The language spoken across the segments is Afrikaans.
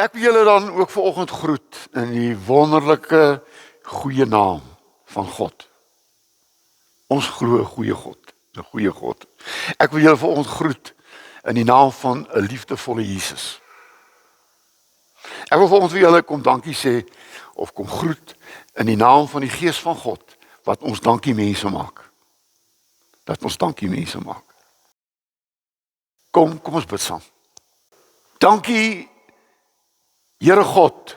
Ek wil julle dan ook vanoggend groet in die wonderlike goeie naam van God. Ons glo 'n goeie God, 'n goeie God. Ek wil julle vanoggend groet in die naam van 'n liefdevolle Jesus. Ek wil vanoggend vir julle kom dankie sê of kom groet in die naam van die Gees van God wat ons dankie mense maak. Dat ons dankie mense maak. Kom ons bid saam. Dankie Here God,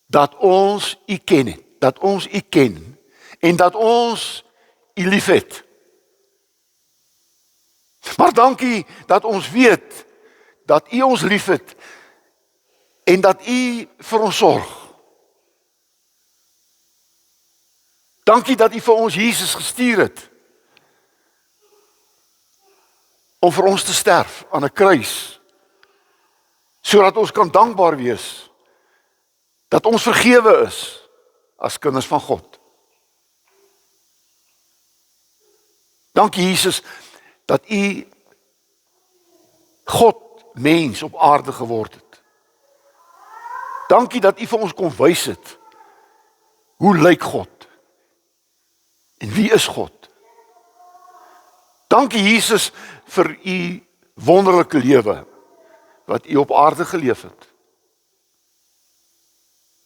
dat ons U ken het, dat ons U ken en dat ons U liefhet. Maar dankie dat ons weet dat U ons liefhet en dat U vir ons sorg. Dankie dat U vir ons Jesus gestuur het om vir ons te sterf aan 'n kruis, sodat ons kan dankbaar wees dat ons vergewe is as kinders van God. Dankie Jesus dat U God mens op aarde geword het. Dankie dat U vir ons kom wys het hoe lyk God en wie is God. Dankie Jesus vir U wonderlike lewe wat U op aarde geleef het.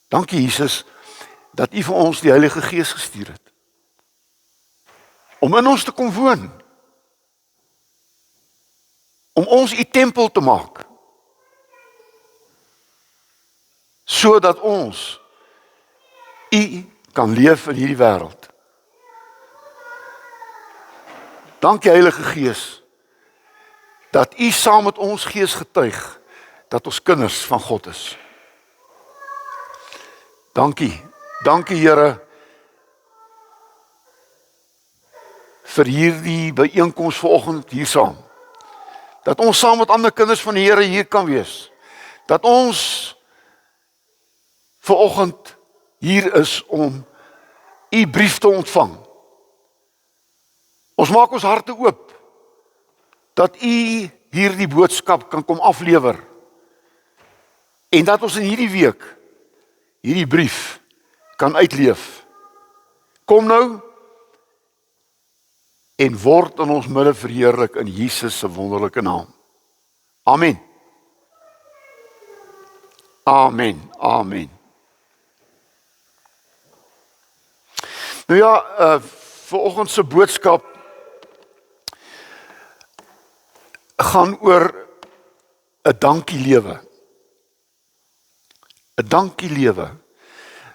Dankie Jesus dat U vir ons die Heilige Gees gestuur het om in ons te kom woon, om ons U tempel te maak, sodat ons U kan leef in hierdie wêreld. Dankie Heilige Gees dat U saam met ons gees getuig dat ons kinders van God is. Dankie Here vir hierdie byeenkoms vanoggend hier saam. Dat ons saam met ander kinders van die Here hier kan wees. Dat ons vanoggend hier is om U brief te ontvang. Ons maak ons harte oop dat U hierdie boodskap kan kom aflewer. En dat ons in hierdie week hierdie brief kan uitleef. Kom nou en word in ons midde verheerlik in Jesus se wonderlike naam. Amen. Amen. Amen. Nou ja, vanoggend se boodskap gaan oor 'n dankie lewe. 'n Dankie lewe.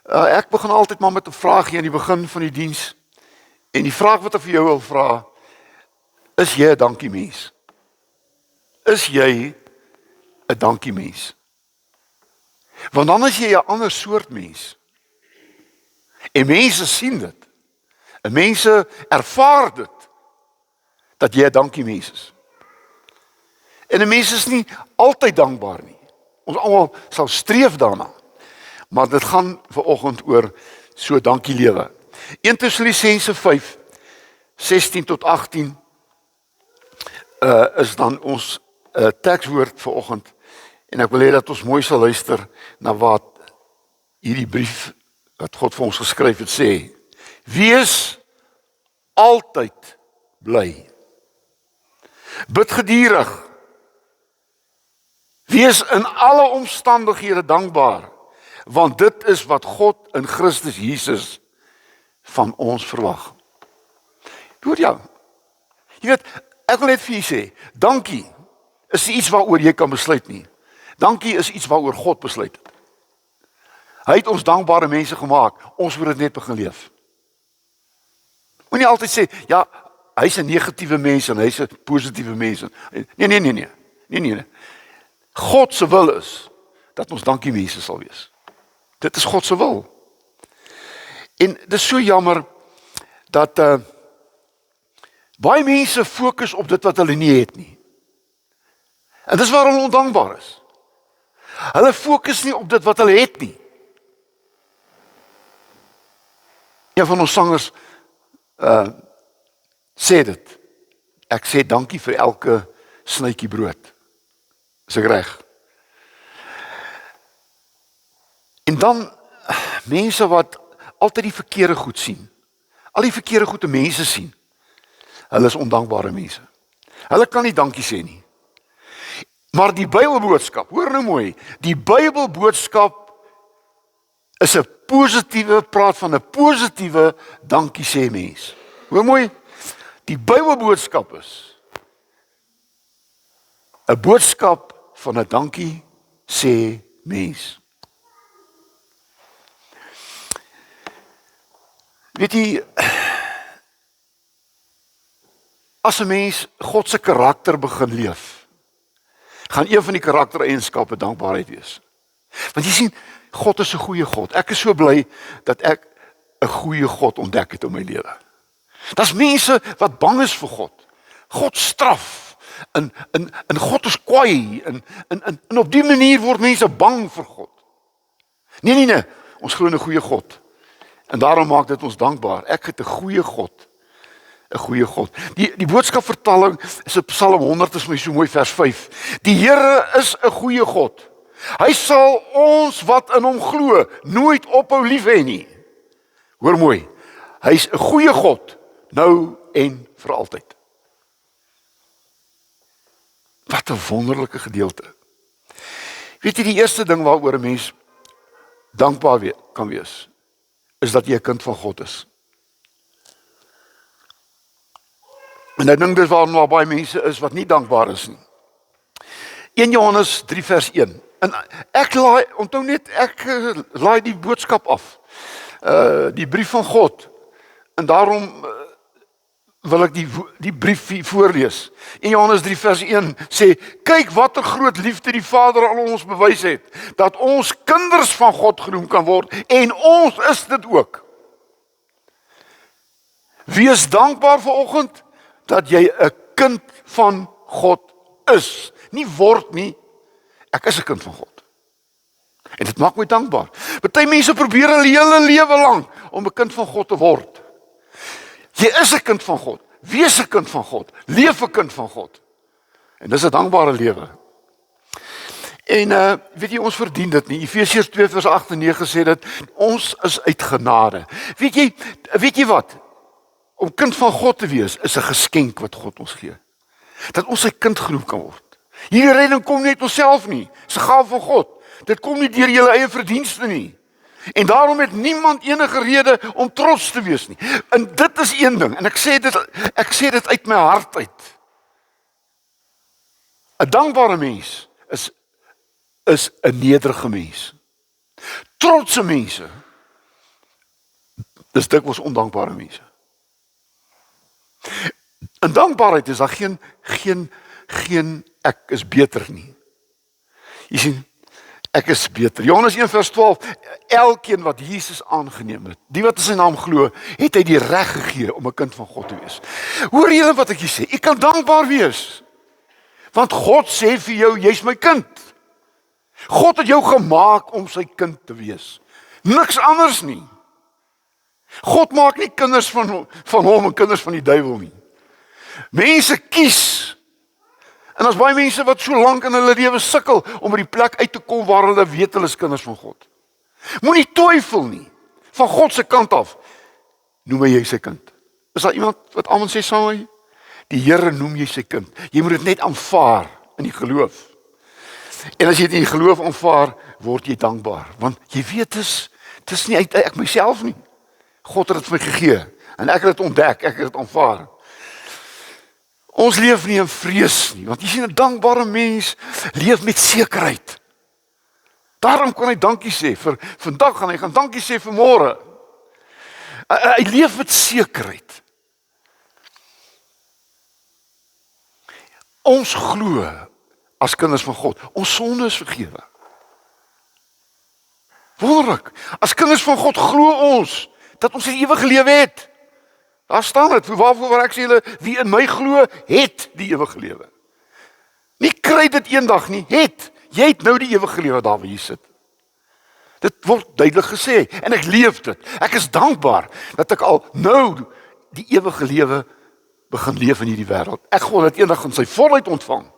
Ek begin altyd maar met 'n vraagie aan die begin van die diens. En die vraag wat ek vir jou wil vra, is jy 'n dankie mens? Is jy 'n dankie mens? Want dan is jy 'n ander soort mens. En mense sien dit. En mense ervaar dit dat jy 'n dankie mens is. En 'n mens is nie altyd dankbaar nie. Ons almal sal streef daarna. Maar dit gaan vanoggend oor so dankie lewe. 1 Tessalonisense 5 16 tot 18 is dan ons tekswoord vanoggend. En ek wil hê dat ons mooi sal luister na wat hierdie brief wat God vir ons geskryf het sê. Wees altyd bly. Bid gedurig. Wees in alle omstandighede dankbaar, want dit is wat God in Christus Jesus van ons verwag. Hoor jou. Jy weet, ek wil net vir julle sê, dankie is nie iets waaroor jy kan besluit nie. Dankie is iets waaroor God besluit het. Hy het ons dankbare mense gemaak, ons moet dit net begin leef. Moenie altyd sê, ja, hy's 'n negatiewe mens en hy's 'n positiewe mens. Nee. God se wil is dat ons dankie mense sal wees. Dit is God se wil. En dit is so jammer dat baie mense fokus op dit wat hulle nie het nie. En dis waarom hulle ondankbaar is. Hulle fokus nie op dit wat hulle het nie. Een van ons sangers sê dit. Ek sê dankie vir elke snytjie brood. Is ek reg? En dan mense wat altyd die verkeerde goed sien. Al die verkeerde goed te mense sien. Hulle is ondankbare mense. Hulle kan nie dankie sê nie. Maar die Bybelboodskap, hoor nou mooi, die Bybelboodskap is 'n positiewe, praat van 'n positiewe dankie sê mens. Hoor mooi, die Bybelboodskap is 'n boodskap van 'n dankie sê mens. Weet jy, as 'n mens God se karakter begin leef, gaan een van die karaktereienskappe dankbaarheid wees. Want jy sien, God is 'n goeie God. Ek is so bly dat ek 'n goeie God ontdek het in my lewe. Daar's mense wat bang is vir God. God straf en God is kwaai en op die manier word mense bang vir God. Nee, ons glo in 'n goeie God. En daarom maak dit ons dankbaar. Ek het 'n goeie God. 'n Goeie God. Die boodskapvertaling is op Psalm 100, is my so mooi vers 5. Die Here is 'n goeie God. Hy sal ons wat in hom glo nooit ophou lief hê nie. Hoor mooi. Hy's 'n goeie God nou en vir altyd. Wat 'n wonderlike gedeelte. Weet jy, die eerste ding waaroor 'n mens dankbaar kan wees, is dat jy 'n kind van God is. En ek dink dis waarom baie mense is wat nie dankbaar is nie. 1 Johannes 3 vers 1. En ek laai die boodskap af. Die brief van God. En daarom wil ek die brief voorlees. 1 Johannes 3 vers 1 sê, kyk watter groot liefde die Vader aan ons bewys het, dat ons kinders van God genoem kan word, en ons is dit ook. Wees dankbaar vanoggend dat jy 'n kind van God is. Nie word nie, ek is 'n kind van God. En dit maak my dankbaar. Party mense probeer hulle hele lewe lank om 'n kind van God te word. Jy is 'n kind van God, wees 'n kind van God, leef 'n kind van God. En dis 'n dankbare lewe. En weet jy, ons verdien dit nie. Efesiërs 2 vers 8 en 9 sê dit, ons is uit genade. Weet jy wat? Om kind van God te wees is 'n geskenk wat God ons gee. Dat ons sy kind genoem kan word. Hierdie redding kom nie uit onsself nie. Dis 'n gawe van God. Dit kom nie deur julle eie verdienste nie. En daarom het niemand enige rede om trots te wees nie. En dit is een ding, en ek sê dit uit my hart uit. 'n Dankbare mens is 'n nederige mens. Trotse mense dis dikwels ondankbare mense. In dankbaarheid is daar geen ek is beter nie. Jy sien, ek is beter. Johannes 1 vers 12, elkeen wat Jesus aangeneem het, die wat in sy naam glo, het hy die reg gegee om 'n kind van God te wees. Hoor julle wat ek hier sê? Ek kan dankbaar wees. Want God sê vir jou, jy's my kind. God het jou gemaak om sy kind te wees. Niks anders nie. God maak nie kinders van hom en kinders van die duiwel nie. Mense kies. En as baie mense wat so lank in hulle lewe sukkel om by die plek uit te kom waar hulle weet hulle is kinders van God. Moenie twyfel nie. Van God se kant af noem jy sy kind. Is daar iemand wat almal sê saam met my? Die Here noem jy sy kind. Jy moet dit net aanvaar in die geloof. En as jy dit in die geloof aanvaar, word jy dankbaar, want jy weet dis nie uit ek myself nie. God het dit vir my gegee en ek het dit ontdek, ek het dit aanvaar. Ons leef nie in vrees nie, want jy sien 'n dankbare mens leef met sekerheid. Daarom kan hy dankie sê vir vandag en hy gaan dankie sê vir môre. Hy leef met sekerheid. Ons glo as kinders van God, ons sonde is vergewe. Wonderlik, as kinders van God glo ons dat ons 'n ewige lewe het. Daar staan dit, waarvoor ek sê julle, wie in my glo, het die ewige lewe. Nie kry dit eendag nie, jy het nou die ewige lewe daar waar jy sit. Dit word duidelik gesê, en ek leef dit. Ek is dankbaar dat ek al nou die ewige lewe begin leef in hierdie wêreld. Ek gaan dit eendag in sy volheid ontvang.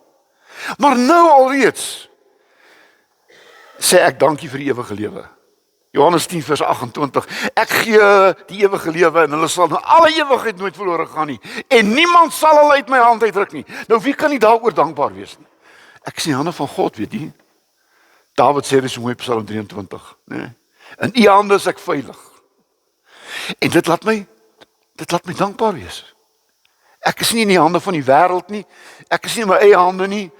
Maar nou alreeds sê ek dankie vir die ewige lewe. Johannes 10 vers 28. Ek gee die ewige lewe en hulle sal na alle ewigheid nooit verlore gaan nie. En niemand sal hulle uit my hand uitruk nie. Nou wie kan nie daaroor dankbaar wees nie? Ek is in die hande van God, weet jy. David sê dit so mooi Psalm 23, né? In u hande is ek veilig. En dit laat my dankbaar wees. Ek is nie in die hande van die wêreld nie. Ek is nie in my eie hande nie.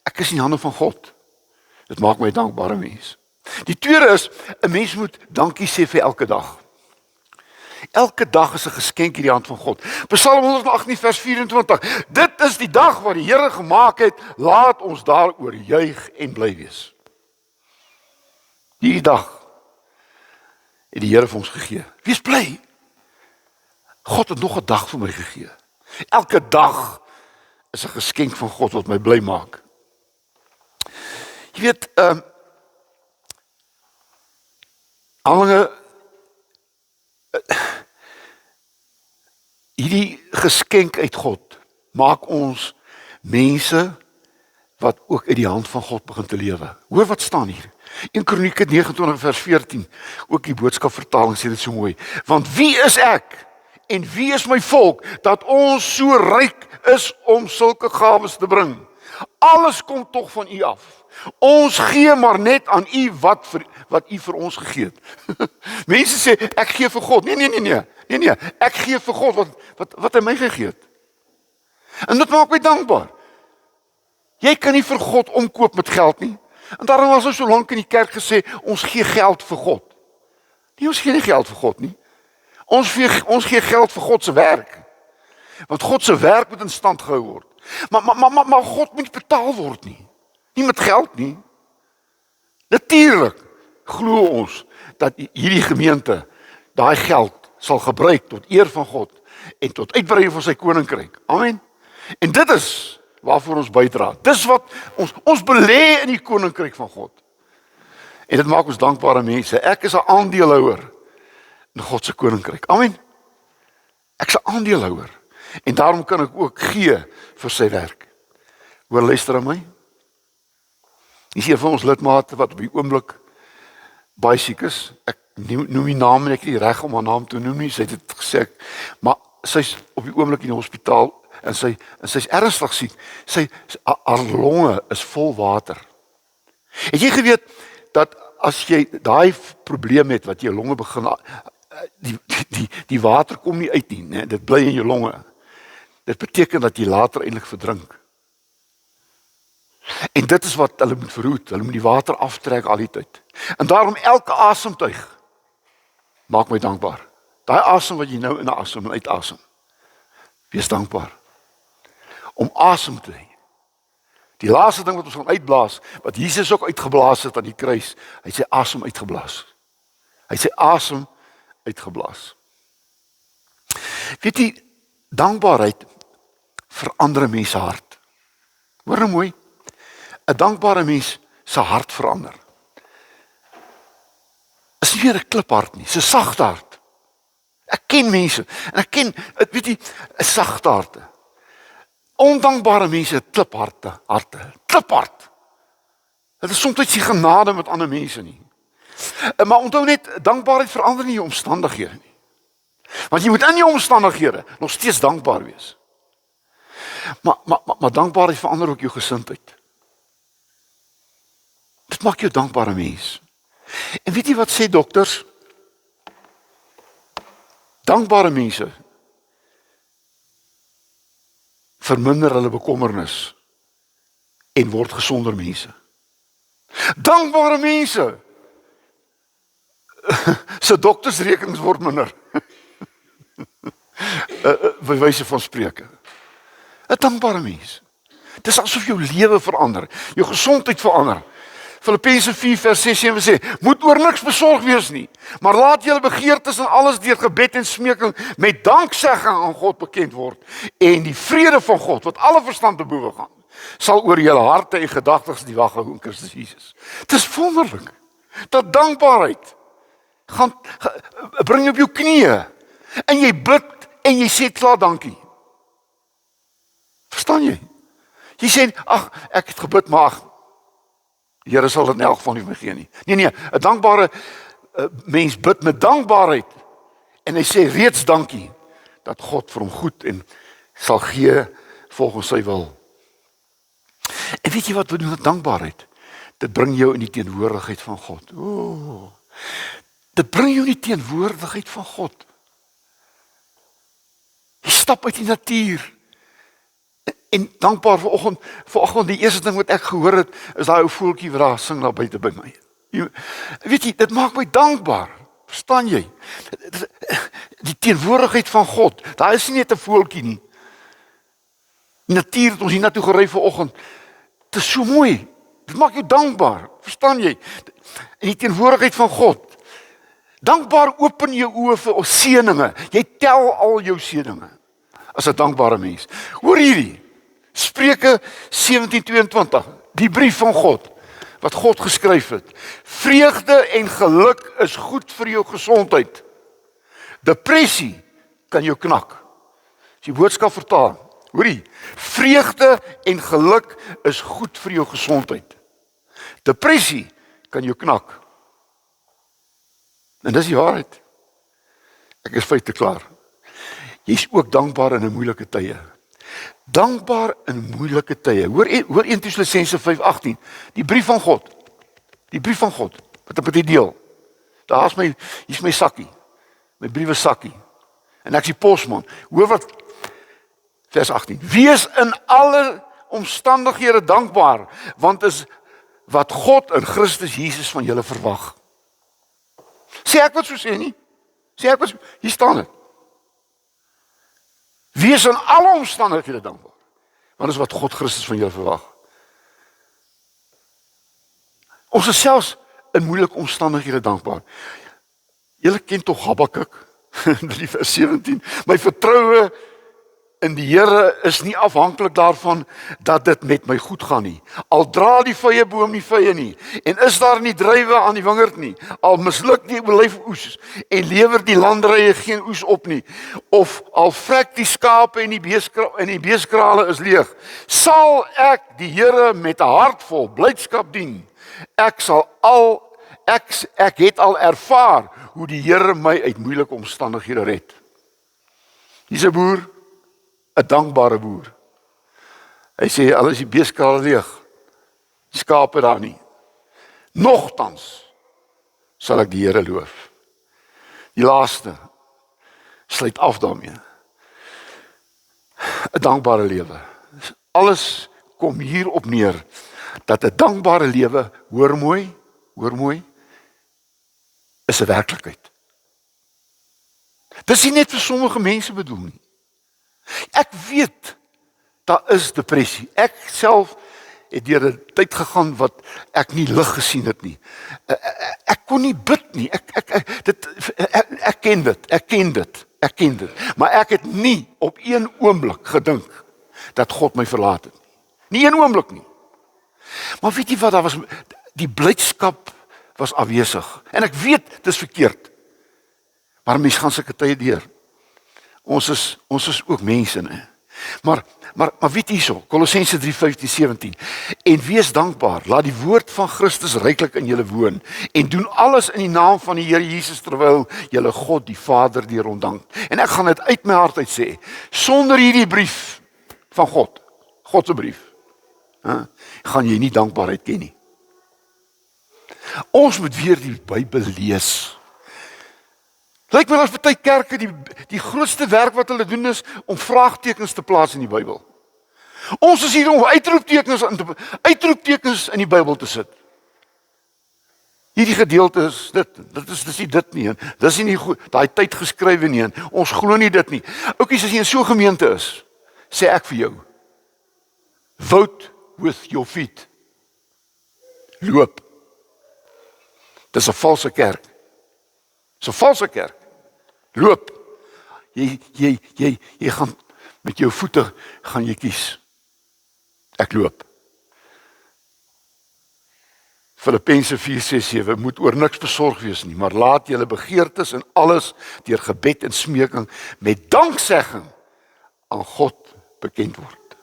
Ek is in die hande van God. Dit maak my 'n dankbare mens. Die tweede is, 'n mens moet dankie sê vir elke dag. Elke dag is 'n geskenk in die hand van God. Psalm 118 vers 24. Dit is die dag wat die Here gemaak het, laat ons daaroor juig en bly wees. Hierdie dag het die Here vir ons gegee. Wees bly. God het nog 'n dag vir my gegee. Elke dag is 'n geskenk van God wat my bly maak. Jy weet, hierdie geskenk uit God maak ons mense wat ook uit die hand van God begin te lewe. Hoor wat staan hier. 1 Kronieke 29 vers 14. Ook die boodskapvertaling sê dit so mooi. Want wie is ek en wie is my volk dat ons so ryk is om sulke gawes te bring? Alles kom tog van u af. Ons gee maar net aan u wat u vir ons gegee het. Mense sê ek gee vir God. Nee. Ek gee vir God wat hy my gegee het. En dit maak my dankbaar. Jy kan nie vir God omkoop met geld nie. En daarom was ons so lank in die kerk gesê ons gee geld vir God. Nee, ons gee nie geld vir God nie. Ons gee geld vir God se werk. Want God se werk moet in stand gehou word. Maar God moet betaal word nie. Nie met geld nie. Natuurlik glo ons dat hierdie gemeente daai geld sal gebruik tot eer van God en tot uitbreiding van sy koninkryk. Amen. En dit is waarvoor ons bydra. Dis wat ons belê in die koninkryk van God. En dit maak ons dankbare mense. Ek is 'n aandeelhouer in God se koninkryk. Amen. Ek is 'n aandeelhouer. En daarom kan ek ook gee vir sy werk. Hoor, luister aan my. Is hier van ons lidmate wat op die oomblik baie siek is. Ek noem die naam en ek het nie reg om haar naam te noem nie. Sy het dit gesê, maar sy's op die oomblik in die hospitaal en sy's ernstig siek. Haar longe is vol water. Het jy geweet dat as jy daai probleem het wat jou longe begin die water kom nie uit nie, né? Dit bly in jou longe. Dit beteken dat jy later eintlik verdrink. En dit is wat hulle moet verhoed. Hulle moet die water aftrek al die tyd. En daarom elke asemtuig maak my dankbaar. Daai asem wat jy nou in asem en uitasem. Wees dankbaar. Om asem te hê. Die laaste ding wat ons gaan uitblaas, wat Jesus ook uitgeblaas het aan die kruis, hy sê asem uitgeblaas. Hy sê asem uitgeblaas. Weet jy, dankbaarheid verander mense se hart. Hoor nou mooi. 'n Dankbare mens se hart verander. Is nie weer 'n kliphart nie, 'n sagte hart. Ek ken mense en ek ken, weet jy, 'n sagte hart. Ondankbare mense, klipharte, kliphart. Dit is soms nie genade met ander mense nie. Maar onthou net, dankbaarheid verander nie jou omstandighede nie. Want jy moet in jou omstandighede nog steeds dankbaar wees. Maar dankbaarheid verander ook jou gesindheid. Dit maak jou 'n dankbare mens. En weet jy wat sê dokters? Dankbare mense verminder hulle bekommernis en word gesonder mense. Dankbare mense se doktersrekenings word minder. By wyse van spreuke. 'n Dankbare mens. Dis asof jou lewe verander, jou gesondheid verander. Filippense 4 vers 6 sê, moet oor niks besorg wees nie, maar laat julle begeertes en alles deur gebed en smeking met danksegging aan God bekend word. En die vrede van God, wat alle verstand te bowe gaan, sal oor julle harte en gedagtes die wag hou in Christus Jesus. Dit is wonderlik, dat dankbaarheid bring jy op jou knieë, en jy bid, en jy sê klaar dankie. Verstaan jy? Jy sê, ag, ek het gebid, maar Die Here sal dit in elk geval nie vir my gee nie. Nee, 'n dankbare mens bid met dankbaarheid en hy sê reeds dankie dat God vir hom goed en sal gee volgens sy wil. En weet jy wat we doen met dankbaarheid? Dit bring jou in die teenwoordigheid van God. Dit bring jou in die teenwoordigheid van God. Jy stap uit die natuur. En dankbaar vanoggend die eerste ding wat ek gehoor het, is daai ou voeltjie wat daar sing daar buite by my. Weet jy, dit maak my dankbaar. Verstaan jy? Die teenwoordigheid van God. Daar is nie net 'n voeltjie nie. Die natuur het ons hier na toe gery vanoggend. Dit is so mooi. Dit maak jou dankbaar. Verstaan jy? En die teenwoordigheid van God. Dankbaar open jou oë vir seëninge. Jy tel al jou seëninge as 'n dankbare mens. Hoor hierdie. Spreuke 17:22. Die brief van God wat God geskryf het. Vreugde en geluk is goed vir jou gesondheid. Depressie kan jou knak. As jy boodskap vertaal. Hoorie, vreugde en geluk is goed vir jou gesondheid. Depressie kan jou knak. En dis die waarheid. Ek is feite klaar. Jy's ook dankbaar in 'n moeilike tye. Dankbaar in moeilike tye. Hoor 1 Tessalonisense 5:18. Die brief van God. Die brief van God wat ek met u deel. Hier's my sakkie. My briewe sakkie. En ek is die posman. Hoor wat vers 18. Wees in alle omstandighede dankbaar, want is wat God in Christus Jesus van julle verwag. Sê ek wat so sê nie? Sê ek wat so, hier staan dit. Wees in alle omstandighede dankbaar, want is wat God Christus van julle verwag. Ons is selfs in moeilike omstandighede dankbaar. Julle ken tog Habakuk, vers 17. My vertroue in die Here is nie afhanklik daarvan dat dit met my goed gaan nie. Al dra die vrye boom nie vrye nie en is daar nie druiwe aan die wingerd nie. Al misluk die olyfoes en lewer die landerye geen oes op nie. Of al vrek die skape en die beeskrale is leeg. Sal ek die Here met 'n hart vol blydskap dien. Ek het al ervaar hoe die Here my uit moeilike omstandighede red. Hier's 'n boer, 'n dankbare boer. Hy sê al is die beeskrale leeg, die skape daar nie. Nogtans sal ek die Here loof. Die laaste sluit af daarmee. 'n Dankbare lewe. Alles kom hier op neer dat 'n dankbare lewe, hoor mooi, is 'n werklikheid. Dis nie net vir sommige mense bedoel nie. Ek weet, daar is depressie. Ek self het deur 'n tyd gegaan wat ek nie lig gesien het nie. Ek kon nie bid nie. Ek ken dit. Maar ek het nie op een oomblik gedink dat God my verlaat het nie. Nie een oomblik nie. Maar weet jy wat, daar was die blydskap was afwesig. En ek weet dis verkeerd. Maar mense gaan sulke tye deur. Ons is ook mense, né? Maar weet hierso, Kolossense 3:15-17. En wees dankbaar, laat die woord van Christus ryklik in julle woon en doen alles in die naam van die Here Jesus terwyl julle God die Vader deur hom dank. En ek gaan dit uit my hart uit sê, sonder hierdie brief van God se brief, gaan jy nie dankbaarheid ken nie. Ons moet weer die Bybel lees. Lyk my as baie kerke die grootste werk wat hulle doen is om vraagtekens te plaas in die Bybel. Ons is hier om uitroeptekens in die Bybel te sit. Hierdie gedeelte is dis nie dit nie. Dis nie goed, daai tyd geskrywe nie. Ons glo nie dit nie. Oukies, as jy in so 'n gemeente is, sê ek vir jou, vote with your feet. Loop. Dis 'n valse kerk. Dis 'n valse kerk. Loop. Jy gaan met jou voete gaan jy kies. Ek loop. Filippense 4:6-7 moet oor niks besorg wees nie, maar laat julle begeertes en alles deur gebed en smeking met danksegging aan God bekend word.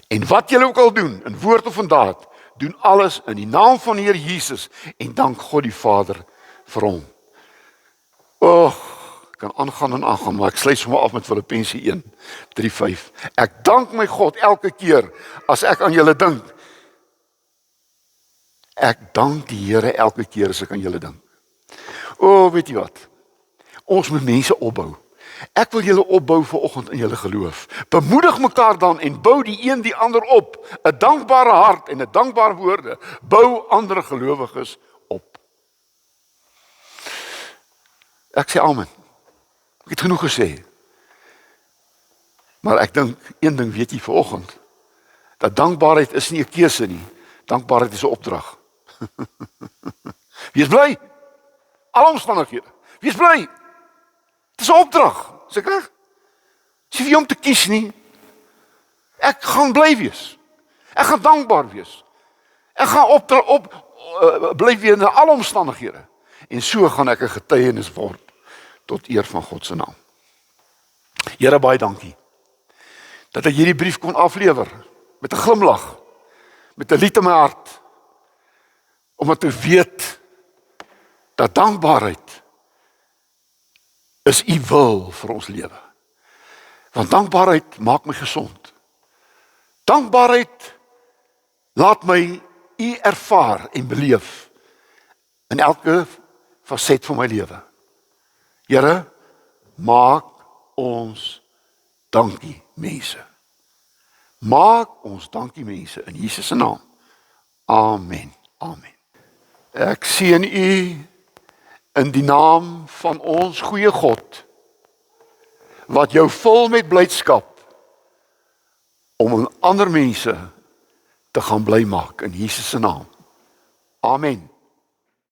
En wat julle ook al doen, in woord of in daad, doen alles in die naam van die Here Jesus en dank God die Vader vir hom. Ek kan aangaan en aangaan, maar ek sluit sommer af met Filippense 1:3-5. Ek dank my God elke keer as ek aan julle dink. Ek dank die Here elke keer as ek aan julle dink. Weet jy wat? Ons moet mense opbou. Ek wil julle opbou vanoggend in julle geloof. Bemoedig mekaar dan en bou die een die ander op. 'n Dankbare hart en 'n dankbare woorde bou ander gelowiges op. Ek sê amen. Ek het genoeg gesê. Maar ek dink een ding weet jy vanoggend, dat dankbaarheid is nie 'n keuse nie. Dankbaarheid is 'n opdrag. Wees bly. Alle omstandighede. Wees bly. Het is 'n opdrag, is ek reg? Dis nie vir jou om te kies nie. Ek gaan bly wees. Ek gaan dankbaar wees. Ek gaan bly wees in alle omstandighede. En so gaan ek 'n getuienis word tot eer van God se naam. Here, baie dankie dat ek hierdie brief kon aflewer met 'n glimlag, met 'n lied in my hart, om te weet dat dankbaarheid is u wil vir ons lewe. Want dankbaarheid maak my gesond. Dankbaarheid laat my u ervaar en beleef in elke faset van my lewe. Here, maak ons dankie mense. Maak ons dankie mense in Jesus se naam. Amen. Amen. Ek seën u in die naam van ons goeie God, wat jou vul met blydskap om ander mense te gaan bly maak in Jesus se naam. Amen.